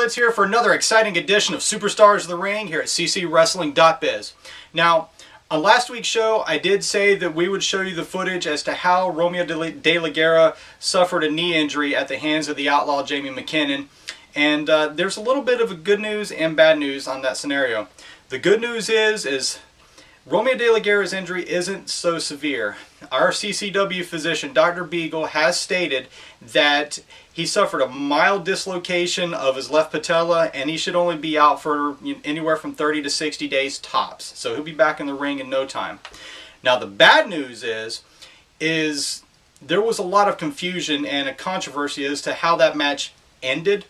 Blitz here for another exciting edition of Superstars of the Ring here at ccwrestling.biz. Now, on last week's show, I did say that we would show you the footage as to how Romeo De La Guerra suffered a knee injury at the hands of the outlaw Jamie McKinnon. And there's a little bit of a good news and bad news on that scenario. The good news is Romeo De La Guerra's injury isn't so severe. Our CCW physician, Dr. Beagle, has stated that he suffered a mild dislocation of his left patella, and he should only be out for anywhere from 30 to 60 days tops. So he'll be back in the ring in no time. Now the bad news is there was a lot of confusion and a controversy as to how that match ended.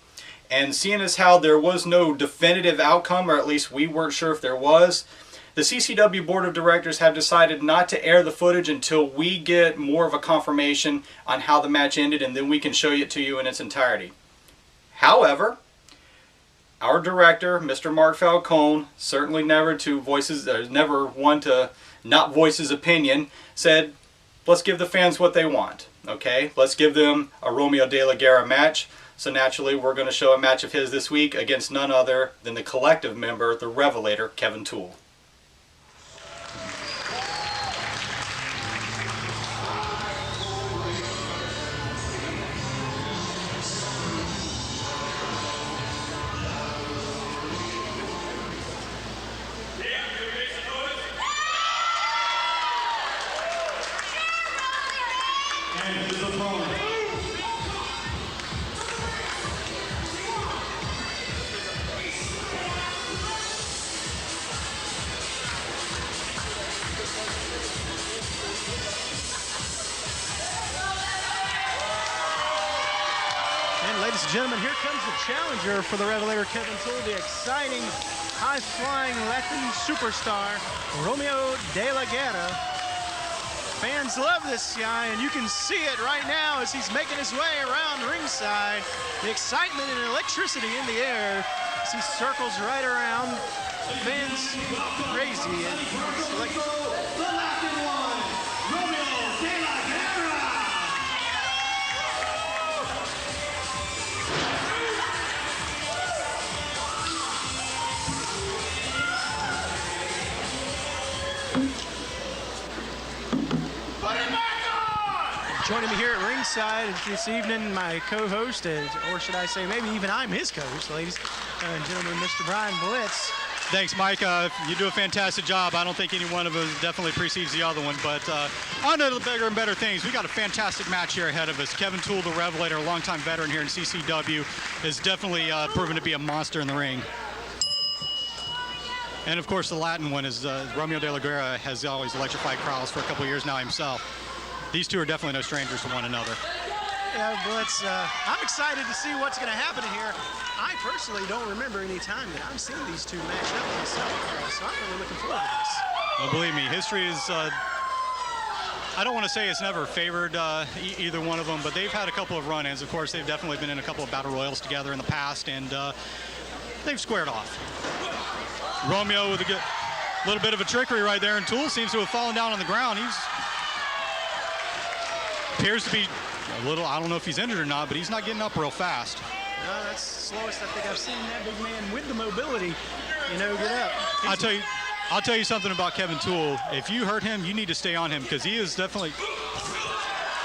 And seeing as how there was no definitive outcome, or at least we weren't sure if there was, the CCW Board of Directors have decided not to air the footage until we get more of a confirmation on how the match ended, and then we can show it to you in its entirety. However, our director, Mr. Mark Falcone, certainly never one to not voice his opinion, said, let's give the fans what they want. Okay, let's give them a Romeo De La Guerra match. So naturally, we're going to show a match of his this week against none other than the collective member, the Revelator, Kevin Toole. Ladies and gentlemen, here comes the challenger for the Revelator, Kevin Toole, the exciting, high-flying Latin superstar, Romeo De La Guerra. Fans love this guy, and you can see it right now as he's making his way around ringside. The excitement and electricity in the air as he circles right around. Fans crazy. And the Latin one, Romeo De La Guerra. Joining me here at ringside this evening, my co-host, or should I say maybe even I'm his co-host, ladies and gentlemen, Mr. Brian Blitz. Thanks, Mike. You do a fantastic job. I don't think any one of us definitely precedes the other one, but on to the bigger and better things. We got a fantastic match here ahead of us. Kevin Toole, the Revelator, a longtime veteran here in CCW, is definitely proven to be a monster in the ring. And of course, the Latin one is Romeo De La Guerra has always electrified crowds for a couple of years now himself. These two are definitely no strangers to one another. Yeah, Blitz, I'm excited to see what's going to happen here. I personally don't remember any time that I've seen these two match up myself, so I'm really looking forward to this. Well, believe me, history is, I don't want to say it's never favored either one of them, but they've had a couple of run-ins. Of course, they've definitely been in a couple of battle royals together in the past, and they've squared off. Romeo with a good little bit of a trickery right there, and Toole seems to have fallen down on the ground. He's appears to be a little, I don't know if he's injured or not, but he's not getting up real fast. No, that's the slowest I think I've seen that big man with the mobility, get up. I'll tell you something about Kevin Toole. If you hurt him, you need to stay on him, because he is definitely,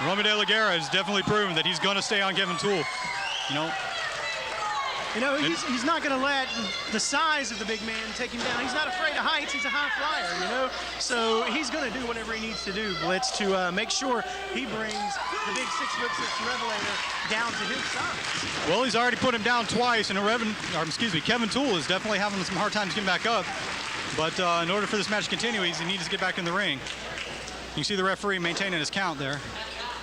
Romeo De La Guerra has definitely proven that he's going to stay on Kevin Toole. He's not going to let the size of the big man take him down. He's not afraid of heights. He's a high flyer, So he's going to do whatever he needs to do, Blitz, to make sure he brings the big 6'6" Revelator down to his size. Well, he's already put him down twice, and Kevin Toole is definitely having some hard times getting back up. But in order for this match to continue, he needs to get back in the ring. You see the referee maintaining his count there.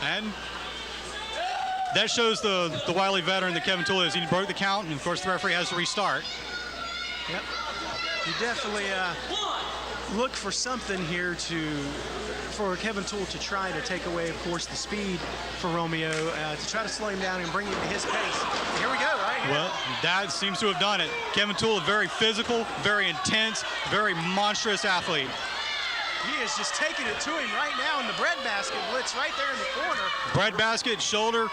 And that shows the wily veteran that Kevin Toole is. He broke the count, and of course the referee has to restart. Yep. You definitely look for something here for Kevin Toole to try to take away, of course, the speed for Romeo, to try to slow him down and bring him to his pace. Here we go, right here. Well, that seems to have done it. Kevin Toole, a very physical, very intense, very monstrous athlete. He is just taking it to him right now in the breadbasket, Blitz, right there in the corner. Breadbasket, shoulder,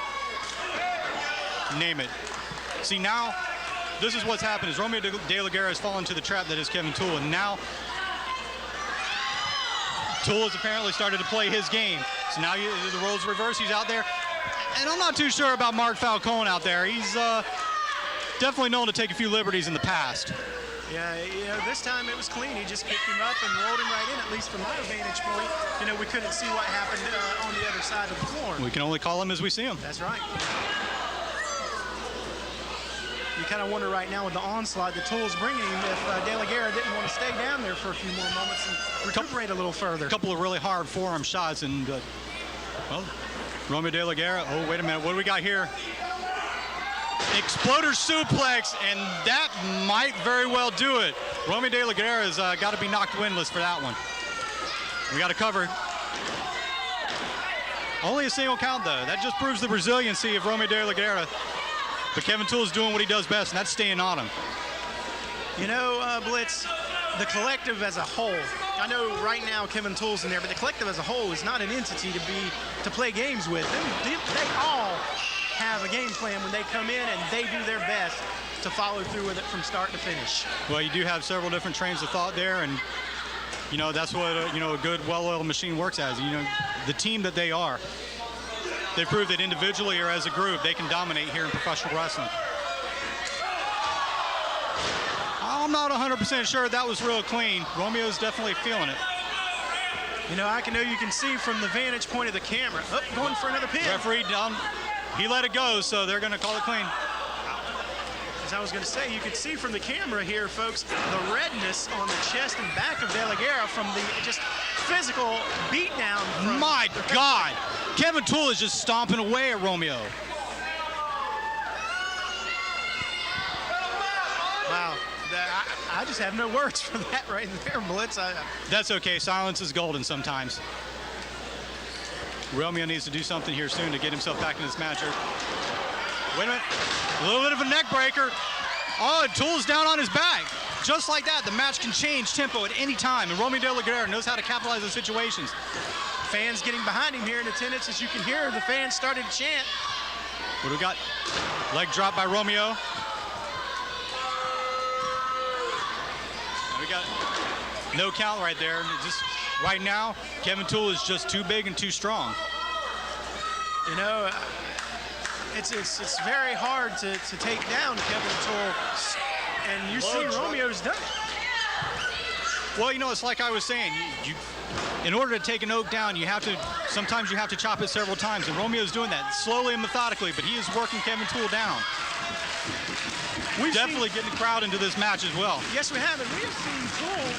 name it. See, now this is what's happened, is Romeo De La Guerra has fallen into the trap that is Kevin Toole, and now Toole has apparently started to play his game. So now the roles reverse. He's out there. And I'm not too sure about Mark Falcone out there. He's definitely known to take a few liberties in the past. Yeah, this time it was clean. He just picked him up and rolled him right in, at least from my vantage point. We couldn't see what happened on the other side of the floor. We can only call him as we see him. That's right. You kind of wonder right now with the onslaught that Toole's bringing him if De La Guerra didn't want to stay down there for a few more moments and recuperate a little further. A couple of really hard forearm shots, and, well, Romeo De La Guerra, oh, wait a minute, what do we got here? Exploder suplex, and that might very well do it. Romeo De La Guerra has got to be knocked winless for that one. We got to cover. Only a single count, though. That just proves the resiliency of Romeo De La Guerra. But Kevin Toole is doing what he does best, and that's staying on him. Blitz, the collective as a whole, I know right now Kevin Toole's in there, but the collective as a whole is not an entity to play games with. They all have a game plan when they come in, and they do their best to follow through with it from start to finish. Well, you do have several different trains of thought there, and that's what a good, well-oiled machine works as. The team that they are. They prove that individually or as a group, they can dominate here in professional wrestling. I'm not 100% sure that was real clean. Romeo's definitely feeling it. You can see from the vantage point of the camera. Oh, going for another pin. Referee down. He let it go, so they're going to call it clean. As I was going to say, you could see from the camera here, folks, the redness on the chest and back of De La Guerra from the just physical beatdown. My God! Kevin Toole is just stomping away at Romeo. Wow. I just have no words for that right there, Blitz. That's okay. Silence is golden sometimes. Romeo needs to do something here soon to get himself back in this match. Wait a minute. A little bit of a neck breaker. Oh, and Toole's down on his back. Just like that, the match can change tempo at any time, and Romeo De La Guerra knows how to capitalize on situations. Fans getting behind him here in attendance. As you can hear, the fans started to chant. What do we got? Leg drop by Romeo. We got no count right there. Just right now, Kevin Toole is just too big and too strong. It's very hard to take down Kevin Toole, and you see Romeo's done it. Well, it's like I was saying, in order to take an oak down, sometimes you have to chop it several times, and Romeo's doing that slowly and methodically, but he is working Kevin Toole down. We've definitely getting the crowd into this match as well. Yes, we have, and we have seen Toole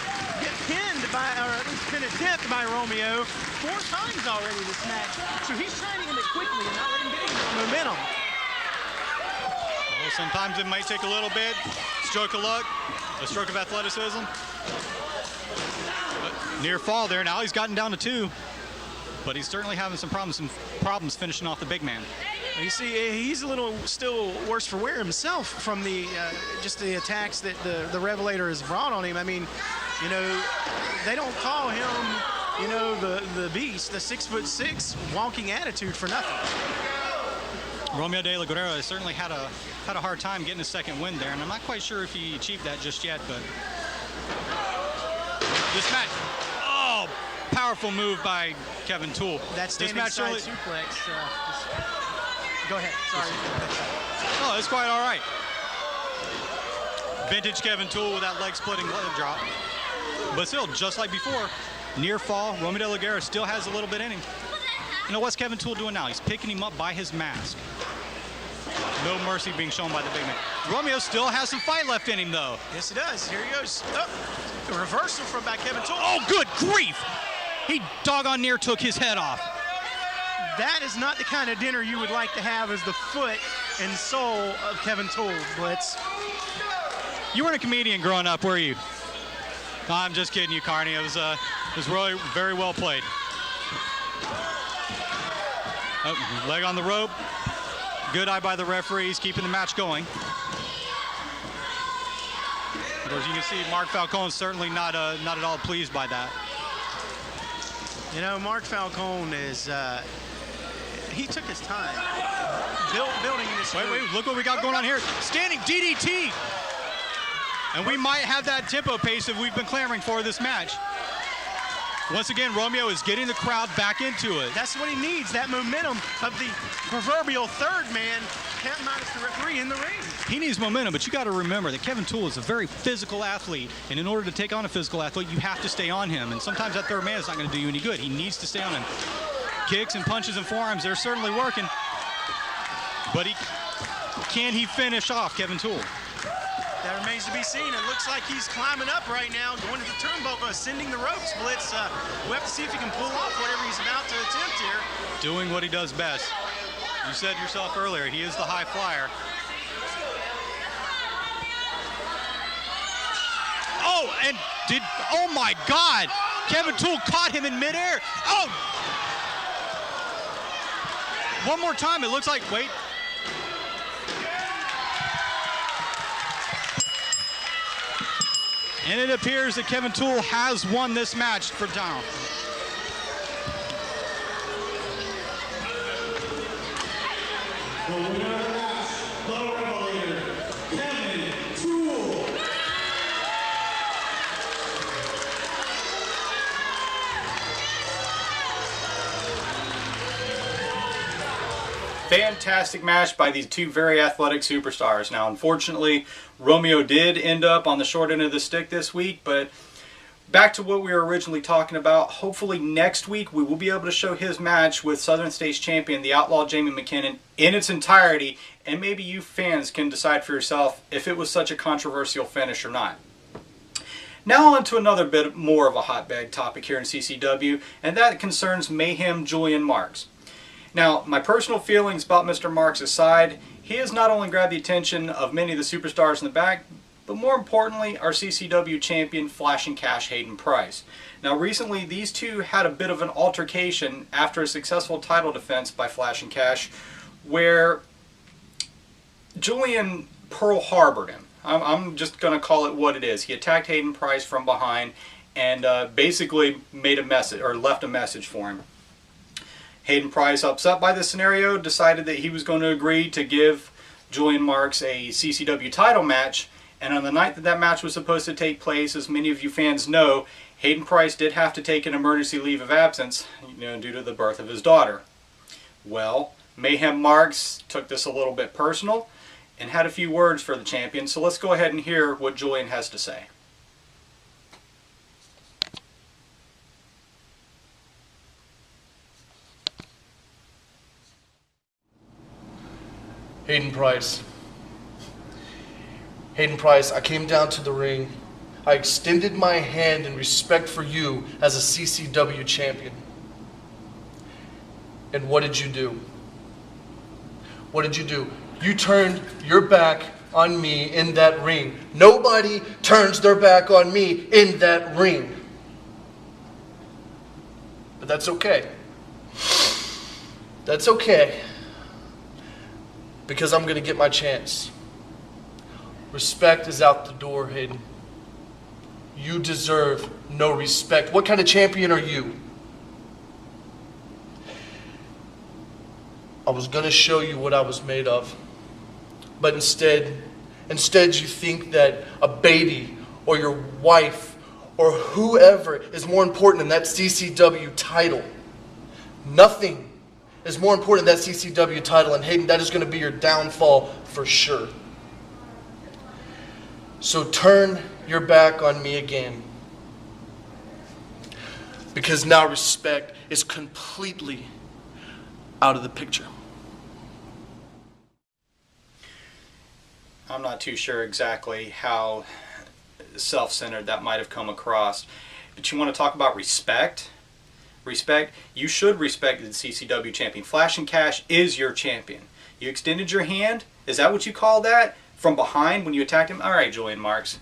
get pinned or at least pin attempt by Romeo 4 times already this match. So he's trying to end it quickly and not let him get any momentum. Well, sometimes it might take a little bit. Stroke of luck, a stroke of athleticism. Near fall there. Now he's gotten down to 2, but he's certainly having some problems finishing off the big man. You see, he's a little still worse for wear himself from the just the attacks that the Revelator has brought on him. I mean, they don't call him, the beast, the 6'6" walking attitude for nothing. Romeo De La Guerra certainly had a hard time getting a second win there, and I'm not quite sure if he achieved that just yet, but this match, powerful move by Kevin Toole. That standing side suplex. Go ahead. Sorry. Oh, it's quite all right. Vintage Kevin Toole with that leg-splitting leg drop. But still, just like before, near fall, Romeo De La Guerra still has a little bit in him. What's Kevin Toole doing now? He's picking him up by his mask. No mercy being shown by the big man. Romeo still has some fight left in him, though. Yes, he does. Here he goes. A reversal from by Kevin Toole. Oh, good grief! He doggone near took his head off. That is not the kind of dinner you would like to have as the foot and soul of Kevin Toole, Blitz. You weren't a comedian growing up, were you? No, I'm just kidding you, Carney. It was really very well played. Oh, leg on the rope. Good eye by the referees, keeping the match going. As you can see, Mark Falcone's certainly not at all pleased by that. Mark Falcone is he took his time building in his Wait, look what we got going on here. Standing DDT. And we might have that tempo pace that we've been clamoring for this match. Once again, Romeo is getting the crowd back into it. That's what he needs, that momentum of the proverbial third man, can't minus the referee in the ring. He needs momentum, but you got to remember that Kevin Toole is a very physical athlete, and in order to take on a physical athlete, you have to stay on him, and sometimes that third man is not going to do you any good. He needs to stay on him. Kicks and punches and forearms, they're certainly working, but can he finish off Kevin Toole? That remains to be seen. It looks like he's climbing up right now, going to the turnbuckle, ascending the ropes. Blitz, we'll have to see if he can pull off whatever he's about to attempt here. Doing what he does best. You said yourself earlier, he is the high flyer. Oh my God! Kevin Toole caught him in midair. Oh! One more time, it looks like, wait. And it appears that Kevin Toole has won this match for Down. The winner of the match, the Revelator, Kevin Toole. Fantastic match by these two very athletic superstars. Now, unfortunately, Romeo did end up on the short end of the stick this week, but back to what we were originally talking about. Hopefully next week we will be able to show his match with Southern States champion, the Outlaw Jamie McKinnon, in its entirety, and maybe you fans can decide for yourself if it was such a controversial finish or not. Now on to another bit more of a hotbed topic here in CCW, and that concerns Mayhem Julian Marks. Now, my personal feelings about Mr. Marks aside, he has not only grabbed the attention of many of the superstars in the back, but more importantly, our CCW champion, Flash and Cash Hayden Price. Now, recently, these two had a bit of an altercation after a successful title defense by Flash and Cash, where Julian Pearl Harbored him. I'm just going to call it what it is. He attacked Hayden Price from behind and basically made a message, or left a message for him. Hayden Price, upset by this scenario, decided that he was going to agree to give Julian Marks a CCW title match, and on the night that that match was supposed to take place, as many of you fans know, Hayden Price did have to take an emergency leave of absence, due to the birth of his daughter. Well, Mayhem Marks took this a little bit personal and had a few words for the champion, so let's go ahead and hear what Julian has to say. Hayden Price. Hayden Price, I came down to the ring. I extended my hand in respect for you as a CCW champion. And what did you do? What did you do? You turned your back on me in that ring. Nobody turns their back on me in that ring. But that's okay. That's okay. Because I'm going to get my chance. Respect is out the door, Hayden. You deserve no respect. What kind of champion are you? I was going to show you what I was made of. But instead you think that a baby or your wife or whoever is more important than that CCW title. Nothing is more important than that CCW title, and Hayden, that is going to be your downfall for sure. So turn your back on me again. Because now respect is completely out of the picture. I'm not too sure exactly how self-centered that might have come across. But you want to talk about respect? Respect, you should respect the CCW champion. Flash and Cash is your champion. You extended your hand? Is that what you call that? From behind when you attacked him? Alright, Julian Marks.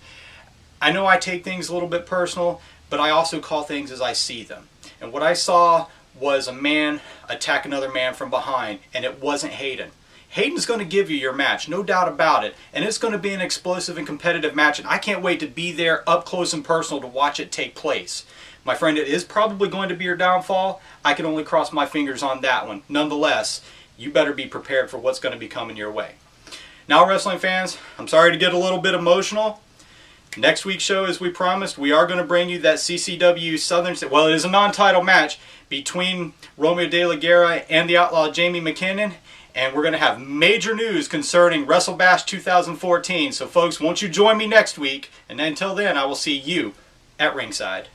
I know I take things a little bit personal, but I also call things as I see them. And what I saw was a man attack another man from behind, and it wasn't Hayden. Hayden's going to give you your match, no doubt about it. And it's going to be an explosive and competitive match. And I can't wait to be there up close and personal to watch it take place. My friend, it is probably going to be your downfall. I can only cross my fingers on that one. Nonetheless, you better be prepared for what's going to be coming your way. Now, wrestling fans, I'm sorry to get a little bit emotional. Next week's show, as we promised, we are going to bring you that CCW Southern... Well, it is a non-title match between Romeo De La Guerra and the Outlaw Jamie McKinnon. And we're going to have major news concerning WrestleBash 2014. So, folks, won't you join me next week? And until then, I will see you at ringside.